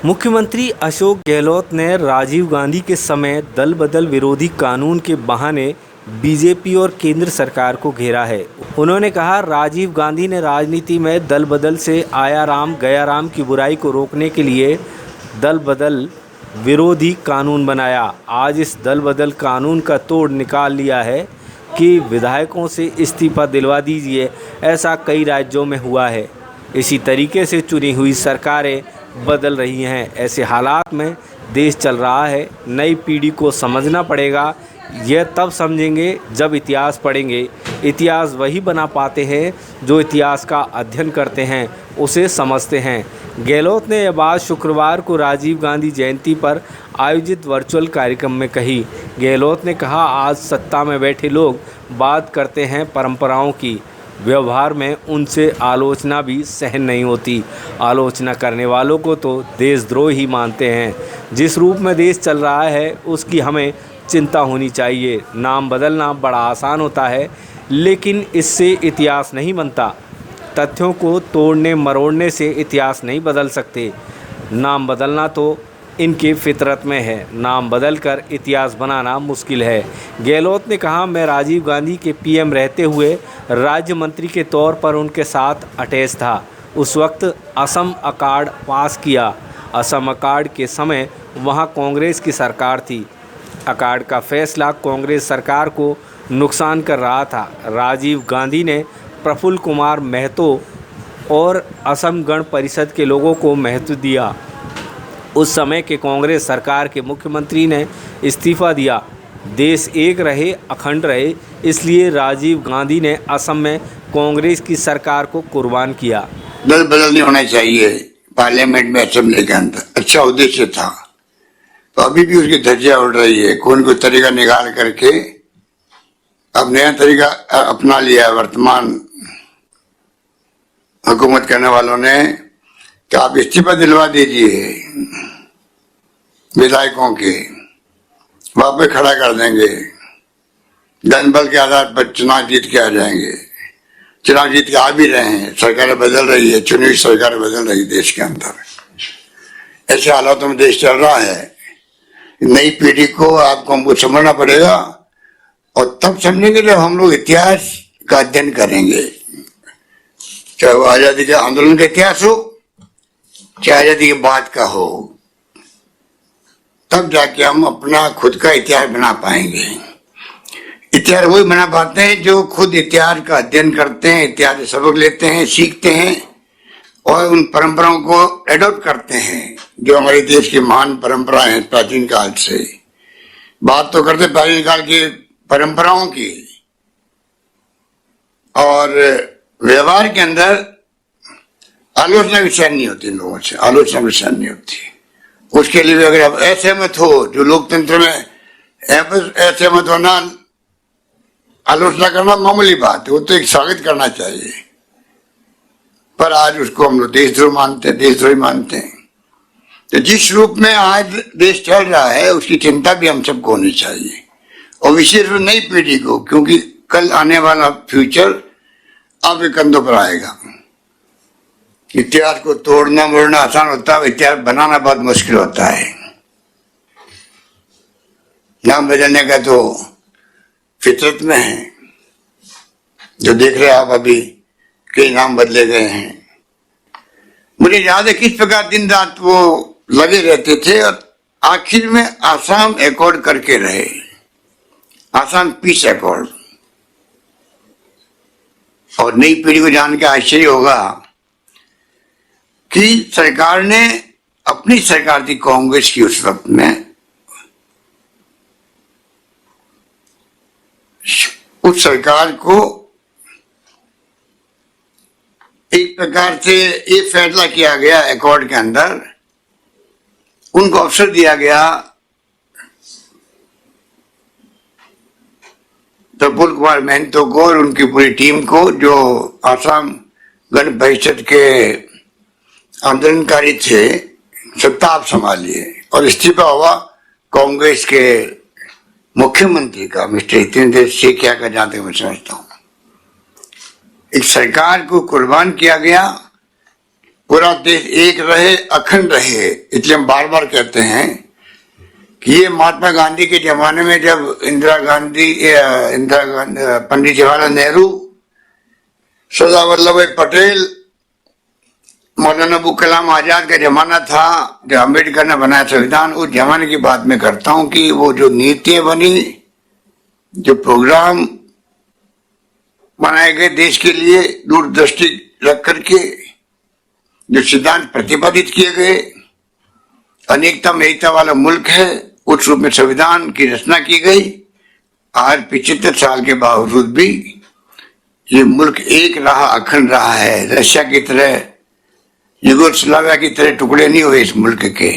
मुख्यमंत्री अशोक गहलोत ने राजीव गांधी के समय दल बदल विरोधी कानून के बहाने बीजेपी और केंद्र सरकार को घेरा है। उन्होंने कहा, राजीव गांधी ने राजनीति में दल बदल से आया राम गया राम की बुराई को रोकने के लिए दल बदल विरोधी कानून बनाया। आज इस दल बदल कानून का तोड़ निकाल लिया है कि विधायकों से इस्तीफा दिलवा दीजिए। ऐसा कई राज्यों में हुआ है। इसी तरीके से चुनी हुई सरकारें बदल रही हैं। ऐसे हालात में देश चल रहा है। नई पीढ़ी को समझना पड़ेगा। यह तब समझेंगे जब इतिहास पढ़ेंगे। इतिहास वही बना पाते हैं जो इतिहास का अध्ययन करते हैं, उसे समझते हैं। गहलोत ने यह बात शुक्रवार को राजीव गांधी जयंती पर आयोजित वर्चुअल कार्यक्रम में कही। गहलोत ने कहा, आज सत्ता में बैठे लोग बात करते हैं परंपराओं की, व्यवहार में उनसे आलोचना भी सहन नहीं होती। आलोचना करने वालों को तो देशद्रोह ही मानते हैं। जिस रूप में देश चल रहा है उसकी हमें चिंता होनी चाहिए। नाम बदलना बड़ा आसान होता है, लेकिन इससे इतिहास नहीं बनता। तथ्यों को तोड़ने मरोड़ने से इतिहास नहीं बदल सकते। नाम बदलना तो इनके फितरत में है। नाम बदलकर इतिहास बनाना मुश्किल है। गहलोत ने कहा, मैं राजीव गांधी के पीएम रहते हुए राज्य मंत्री के तौर पर उनके साथ अटैच था। उस वक्त असम अकार्ड पास किया। असम अकार्ड के समय वहां कांग्रेस की सरकार थी। अकार्ड का फैसला कांग्रेस सरकार को नुकसान कर रहा था। राजीव गांधी ने प्रफुल्ल कुमार महतो और असम गण परिषद के लोगों को महत्व दिया। उस समय के कांग्रेस सरकार के मुख्यमंत्री ने इस्तीफा दिया। देश एक रहे, अखंड रहे, इसलिए राजीव गांधी ने असम में कांग्रेस की सरकार को कुर्बान किया। दल बदल नहीं होना चाहिए पार्लियामेंट में, असेंबली के अंदर। अच्छा उद्देश्य था, तो अभी भी उसकी धज्जियां उड़ रही है। कोई तरीका निकाल करके अब नया तरीका अपना लिया वर्तमान हुकूमत करने वालों ने, कि आप इस्तीफा दिलवा दीजिए विधायकों के, वापस खड़ा कर देंगे, जनबल के आधार पर चुनाव जीत के आ जाएंगे। चुनाव जीत के आ भी रहे हैं, सरकारें बदल रही है, चुनी हुई सरकारें बदल रही है देश के अंदर। ऐसे हालातों में देश चल रहा है। नई पीढ़ी को आपको हमको समझना पड़ेगा, और तब समझेंगे जब हम लोग इतिहास का अध्ययन करेंगे। चाहे वो आजादी के आंदोलन का इतिहास हो, चाहे आजादी के बाद का हो, तब जाके हम अपना खुद का इतिहास बना पाएंगे। इतिहास वही बना पाते हैं जो खुद इतिहास का अध्ययन करते हैं, इतिहास से सबक लेते हैं, सीखते हैं और उन परंपराओं को एडॉप्ट करते हैं जो हमारे देश की महान परंपराएं हैं प्राचीन काल से। बात तो करते प्राचीन काल की परंपराओं की, और व्यवहार के अंदर आलोचना भी सहन नहीं होती लोगों से, आलोचना भी सहन नहीं होती। उसके लिए अगर आप असहमत हो, जो लोकतंत्र में असहमत होना, आलोचना करना मामूली बात है, वो तो एक स्वागत करना चाहिए। पर आज उसको हम लोग देशद्रोह मानते हैं, देशद्रोही मानते हैं। तो जिस रूप में आज देश चल रहा है उसकी चिंता भी हम सबको होनी चाहिए, और विशेष रूप नई पीढ़ी को, क्योंकि कल आने वाला फ्यूचर आपके कंधों पर आएगा। इतिहास को तोड़ना मोड़ना आसान होता है, इतिहास बनाना बहुत मुश्किल होता है। नाम बदलने का तो फितरत में है। जो देख रहे हैं आप, अभी कई नाम बदले गए हैं। मुझे याद है किस प्रकार दिन रात वो लगे रहते थे, और आखिर में आसाम अकॉर्ड करके रहे, आसाम पीस अकॉर्ड। और नई पीढ़ी को जान के आश्चर्य होगा कि सरकार ने, अपनी सरकार थी कांग्रेस की उस वक्त में, उस सरकार को एक प्रकार से ये फैसला किया गया अकॉर्ड के अंदर, उनको अवसर दिया गया प्रफुल्ल कुमार महतो को और उनकी पूरी टीम को, जो आसाम गण परिषद के आंदोलनकारी थे, सत्ता आप संभालिए। और इस्तीफा हुआ कांग्रेस के मुख्यमंत्री का, मिस्टर हितेंद्र शेखिया का, जहां तक मैं समझता हूँ। एक सरकार को कुर्बान किया गया पूरा देश एक रहे, अखंड रहे। इसलिए हम बार बार कहते हैं कि ये महात्मा गांधी के जमाने में जब इंदिरा गांधी पंडित जवाहरलाल नेहरू, सरदार वल्लभ भाई पटेल, मौलाना अबुल कलाम आजाद का जमाना था, जब अम्बेडकर ने बनाया संविधान, उस जमाने की बात मैं करता हूं कि वो जो नीतियां बनी, जो प्रोग्राम बनाए गए देश के लिए दूरदृष्टि रख करके, जो सिद्धांत प्रतिपादित किए गए, अनेकता में एकता वाला मुल्क है, उस रूप में संविधान की रचना की गई। आज 75 साल के बावजूद भी ये मुल्क एक रहा, अखंड रहा है। रशिया की तरह, युगोस्लाविया की तरह टुकड़े नहीं हुए इस मुल्क के।